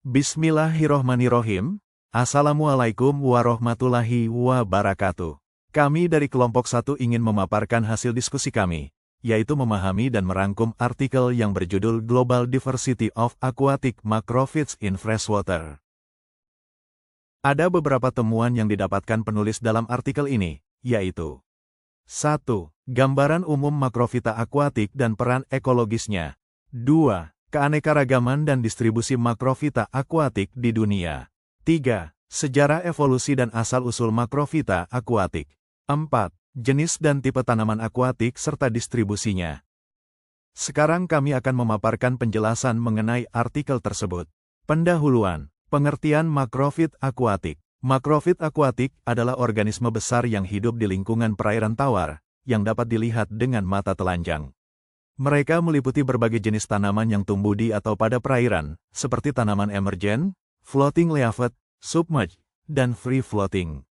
Bismillahirrohmanirrohim. Assalamualaikum warahmatullahi wabarakatuh. Kami dari kelompok 1 ingin memaparkan hasil diskusi kami, yaitu memahami dan merangkum artikel yang berjudul Global Diversity of Aquatic Macrophytes in Freshwater. Ada beberapa temuan yang didapatkan penulis dalam artikel ini, yaitu 1. Gambaran umum makrofita akuatik dan peran ekologisnya. 2. Keanekaragaman dan distribusi makrofita akuatik di dunia. 3. Sejarah evolusi dan asal-usul makrofita akuatik. 4. Jenis dan tipe tanaman akuatik serta distribusinya. Sekarang kami akan memaparkan penjelasan mengenai artikel tersebut. Pendahuluan, pengertian makrofit akuatik. Makrofit akuatik adalah organisme besar yang hidup di lingkungan perairan tawar, yang dapat dilihat dengan mata telanjang. Mereka meliputi berbagai jenis tanaman yang tumbuh di atau pada perairan, seperti tanaman emergen, floating leaflet, submerged, dan free floating.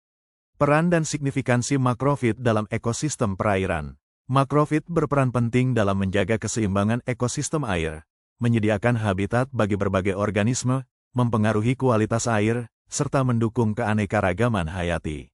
Peran dan signifikansi makrofit dalam ekosistem perairan. Makrofit berperan penting dalam menjaga keseimbangan ekosistem air, menyediakan habitat bagi berbagai organisme, mempengaruhi kualitas air, serta mendukung keanekaragaman hayati.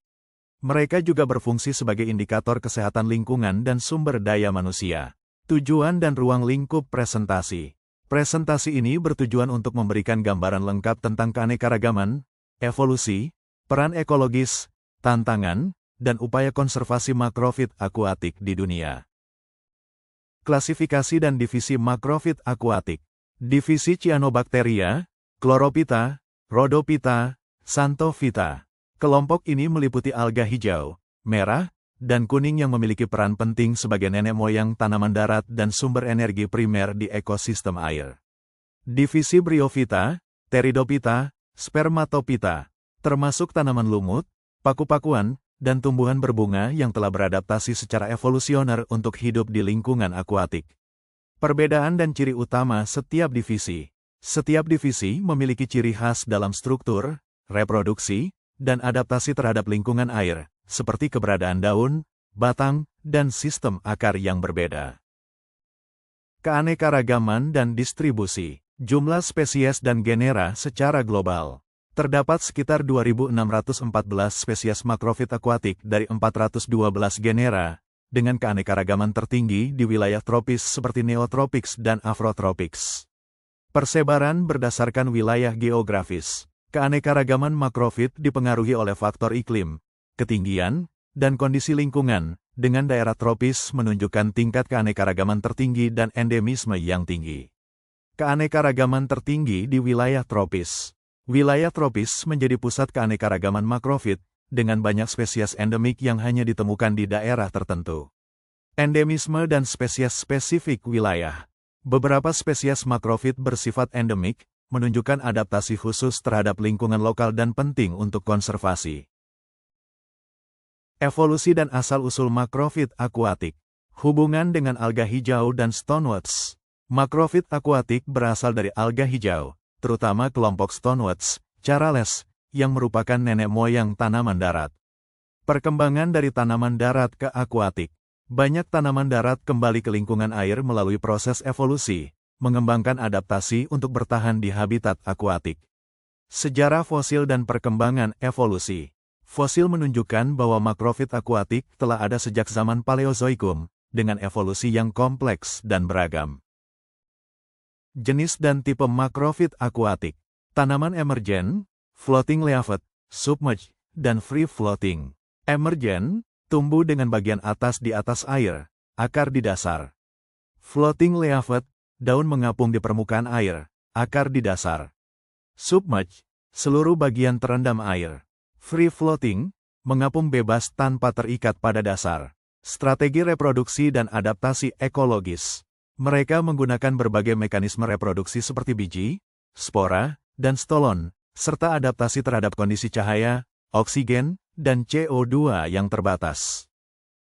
Mereka juga berfungsi sebagai indikator kesehatan lingkungan dan sumber daya manusia. Tujuan dan ruang lingkup presentasi. Presentasi ini bertujuan untuk memberikan gambaran lengkap tentang keanekaragaman, evolusi, peran ekologis, tantangan, dan upaya konservasi makrofit akuatik di dunia. Klasifikasi dan divisi makrofit akuatik. Divisi Cyanobacteria, Chlorophyta, Rhodophyta, Xanthophyta. Kelompok ini meliputi alga hijau, merah, dan kuning yang memiliki peran penting sebagai nenek moyang tanaman darat dan sumber energi primer di ekosistem air. Divisi Bryophyta, Pteridophyta, Spermatophyta, termasuk tanaman lumut, paku-pakuan, dan tumbuhan berbunga yang telah beradaptasi secara evolusioner untuk hidup di lingkungan akuatik. Perbedaan dan ciri utama setiap divisi. Setiap divisi memiliki ciri khas dalam struktur, reproduksi, dan adaptasi terhadap lingkungan air, seperti keberadaan daun, batang, dan sistem akar yang berbeda. Keanekaragaman dan distribusi. Jumlah spesies dan genera secara global. Terdapat sekitar 2.614 spesies makrofit akuatik dari 412 genera, dengan keanekaragaman tertinggi di wilayah tropis seperti neotropics dan afrotropics. Persebaran berdasarkan wilayah geografis. Keanekaragaman makrofit dipengaruhi oleh faktor iklim, ketinggian, dan kondisi lingkungan, dengan daerah tropis menunjukkan tingkat keanekaragaman tertinggi dan endemisme yang tinggi. Keanekaragaman tertinggi di wilayah tropis. Wilayah tropis menjadi pusat keanekaragaman makrofit, dengan banyak spesies endemik yang hanya ditemukan di daerah tertentu. Endemisme dan spesies spesifik wilayah. Beberapa spesies makrofit bersifat endemik, menunjukkan adaptasi khusus terhadap lingkungan lokal dan penting untuk konservasi. Evolusi dan asal-usul makrofit akuatik. Hubungan dengan alga hijau dan stoneworts. Makrofit akuatik berasal dari alga hijau, terutama kelompok stoneworts, Charales, yang merupakan nenek moyang tanaman darat. Perkembangan dari tanaman darat ke akuatik. Banyak tanaman darat kembali ke lingkungan air melalui proses evolusi, mengembangkan adaptasi untuk bertahan di habitat akuatik. Sejarah fosil dan perkembangan evolusi. Fosil menunjukkan bahwa makrofit akuatik telah ada sejak zaman Paleozoikum, dengan evolusi yang kompleks dan beragam. Jenis dan tipe makrofit akuatik. Tanaman emergen, floating leaflet, submerged, dan free floating. Emergen, tumbuh dengan bagian atas di atas air, akar di dasar. Floating leaflet, daun mengapung di permukaan air, akar di dasar. Submerged, seluruh bagian terendam air. Free floating, mengapung bebas tanpa terikat pada dasar. Strategi reproduksi dan adaptasi ekologis. Mereka menggunakan berbagai mekanisme reproduksi seperti biji, spora, dan stolon, serta adaptasi terhadap kondisi cahaya, oksigen, dan CO2 yang terbatas.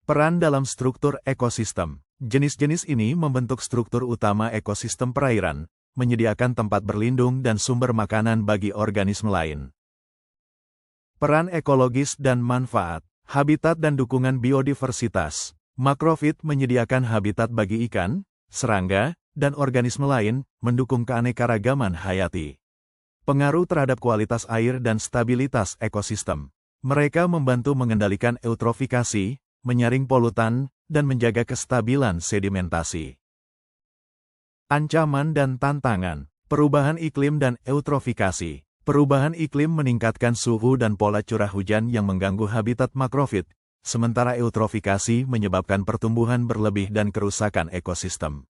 Peran dalam struktur ekosistem. Jenis-jenis ini membentuk struktur utama ekosistem perairan, menyediakan tempat berlindung dan sumber makanan bagi organisme lain. Peran ekologis dan manfaat. Habitat dan dukungan biodiversitas. Makrofit menyediakan habitat bagi ikan, serangga, dan organisme lain, mendukung keanekaragaman hayati. Pengaruh terhadap kualitas air dan stabilitas ekosistem. Mereka membantu mengendalikan eutrofikasi, menyaring polutan, dan menjaga kestabilan sedimentasi. Ancaman dan tantangan. Perubahan iklim dan eutrofikasi. Perubahan iklim meningkatkan suhu dan pola curah hujan yang mengganggu habitat makrofit, sementara eutrofikasi menyebabkan pertumbuhan berlebih dan kerusakan ekosistem.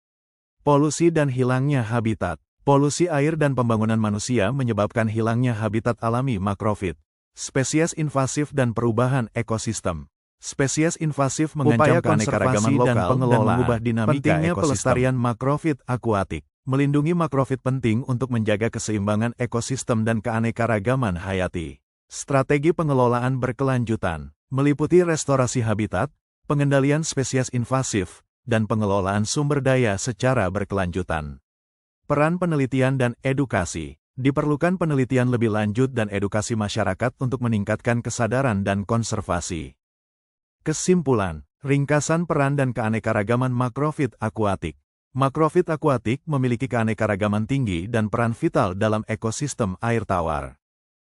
Polusi dan hilangnya habitat. Polusi air dan pembangunan manusia menyebabkan hilangnya habitat alami makrofit. Spesies invasif dan perubahan ekosistem. Spesies invasif mengancam keanekaragaman lokal dan mengubah dinamika pentingnya ekosistem. Pelestarian makrofit akuatik. Melindungi makrofit penting untuk menjaga keseimbangan ekosistem dan keanekaragaman hayati. Strategi pengelolaan berkelanjutan meliputi restorasi habitat, pengendalian spesies invasif, dan pengelolaan sumber daya secara berkelanjutan. Peran penelitian dan edukasi. Diperlukan penelitian lebih lanjut dan edukasi masyarakat untuk meningkatkan kesadaran dan konservasi. Kesimpulan, ringkasan peran dan keanekaragaman makrofit akuatik. Makrofit akuatik memiliki keanekaragaman tinggi dan peran vital dalam ekosistem air tawar.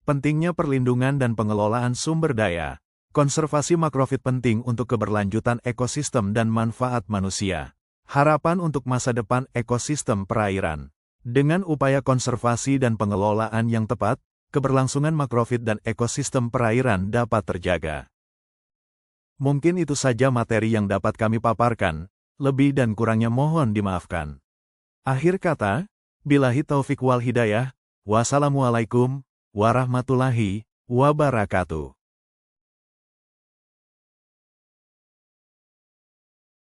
Pentingnya perlindungan dan pengelolaan sumber daya. Konservasi makrofit penting untuk keberlanjutan ekosistem dan manfaat manusia. Harapan untuk masa depan ekosistem perairan. Dengan upaya konservasi dan pengelolaan yang tepat, keberlangsungan makrofit dan ekosistem perairan dapat terjaga. Mungkin itu saja materi yang dapat kami paparkan, lebih dan kurangnya mohon dimaafkan. Akhir kata, billahi taufik wal hidayah, wassalamualaikum warahmatullahi wabarakatuh.